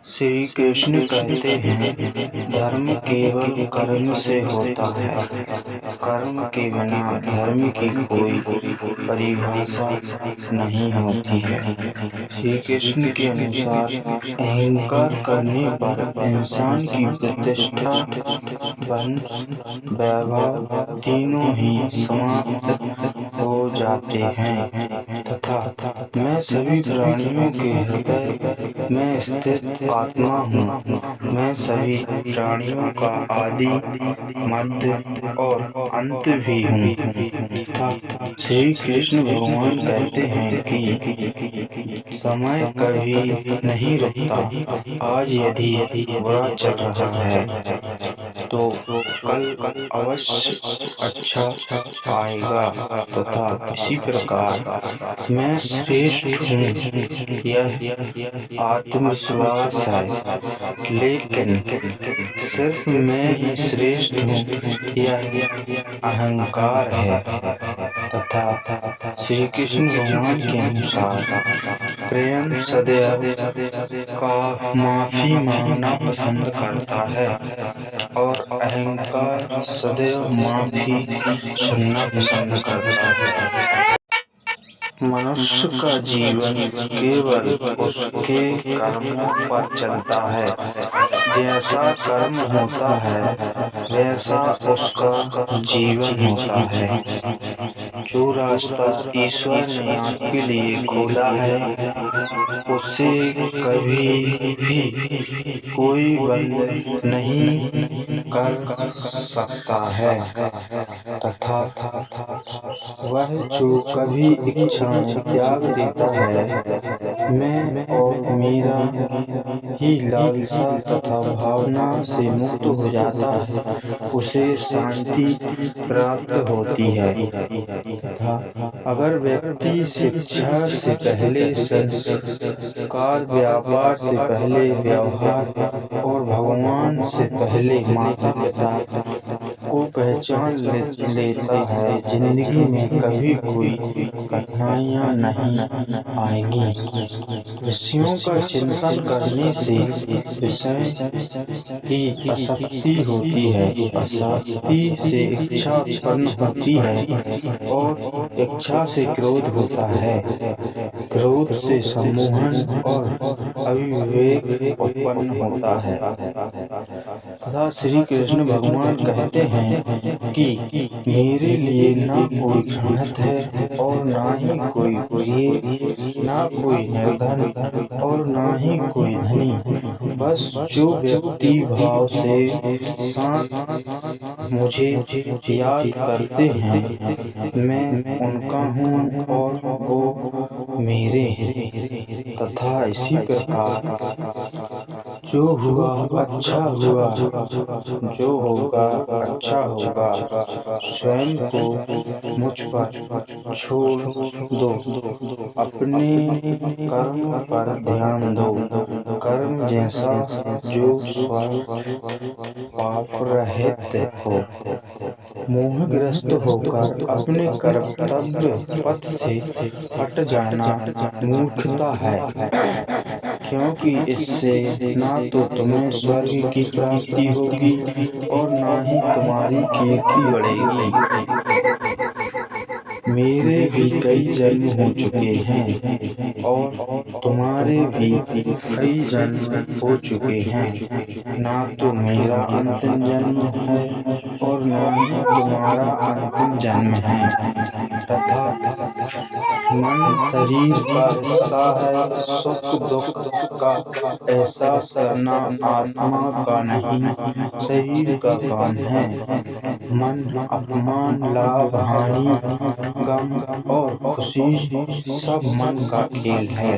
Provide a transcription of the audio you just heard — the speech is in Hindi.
श्री कृष्ण कहते हैं, धर्म केवल कर्म से होता है। कर्म के बिना धर्म की कोई परिभाषा नहीं होती है। श्री कृष्ण के अनुसार अहंकार करने पर इंसान की प्रतिष्ठा, वंश, वैभव तीनों ही समाप्त हो जाते हैं तथा मैं सभी प्राणियों के हृदय में स्थित आत्मा हूँ। मैं सभी प्राणियों का आदि, मध्य और अंत भी हूँ तथा श्री कृष्ण भगवान कहते हैं कि समय कभी नहीं रुकता। आज यदि बुरा चल रहा है तो कल अवश्य अच्छा आएगा तथा इसी प्रकार मैं श्रेष्ठ हूँ, यह आत्मविश्वास है। लेकिन सिर्फ मैं ही श्रेष्ठ हूँ, यह अहंकार है तथा श्री कृष्ण भगवान के अनुसार प्रेम सदैव का माफी मांगना पसंद करता है और अहंकार सदैव माफी सुनना पसंद करता है। मनुष्य का जीवन केवल उसके कर्मों पर चलता है। जैसा कर्म होता है वैसा उसका जीवन होता है। जो रास्ता ईश्वर ने आपके लिए खोला है उसे कभी भी कोई बंद नहीं कर सकता है तथा वह जो कभी इच्छाएं त्याग देता है, मैं और मेरा ही लालसा तथा भावना से मुक्त हो जाता है, उसे शांति प्राप्त होती है तथा अगर व्यक्ति शिक्षा से पहले संस्कार, व्यापार से पहले व्यवहार और भगवान से पहले माता पिता को पहचान लेता है, जिंदगी में कभी कोई कठिनाइयाँ नहीं आएंगी। विषयों का चिंतन करने से विषय की आसक्ति होती है, आसक्ति से इच्छा उत्पन्न होती है और इच्छा से क्रोध होता है, क्रोध से सम्मोहन और अविवेक उत्पन्न होता है तथा श्री कृष्ण भगवान कहते हैं कि मेरे लिए ना कोई घृणित है और ना ही कोई प्रिय, ना कोई निर्धन और ना ही कोई धनी। बस जो व्यक्ति भाव से साथ मुझे याद करते हैं, मैं उनका हूँ और वो मेरे हैं तथा इसी प्रकार जो हुआ अच्छा हुआ, जो होगा अच्छा होगा। स्वयं को मुझ पर छोड़ दो, अपने कर्म पर ध्यान दो। कर्म जैसा जो पाप रहित हो, मोहग्रस्त होकर अपने कर्तव्य पथ से हट जाना मूर्खता है, क्योंकि इससे ना तो तुम्हें स्वर्ग की प्राप्ति होगी और ना ही तुम्हारी कीर्ति बढ़ेगी। मेरे भी कई जन्म हो चुके हैं और तुम्हारे भी कई जन्म हो चुके हैं। ना तो मेरा अंतिम जन्म है और ना ही तुम्हारा अंतिम जन्म है तथा मन शरीर का हिस्सा है। सुख दुख का एहसास करना आत्मा का नहीं, शरीर का काम है। मन अपमान, लाभ, हानि, गम और खुशी सब मन का खेल है।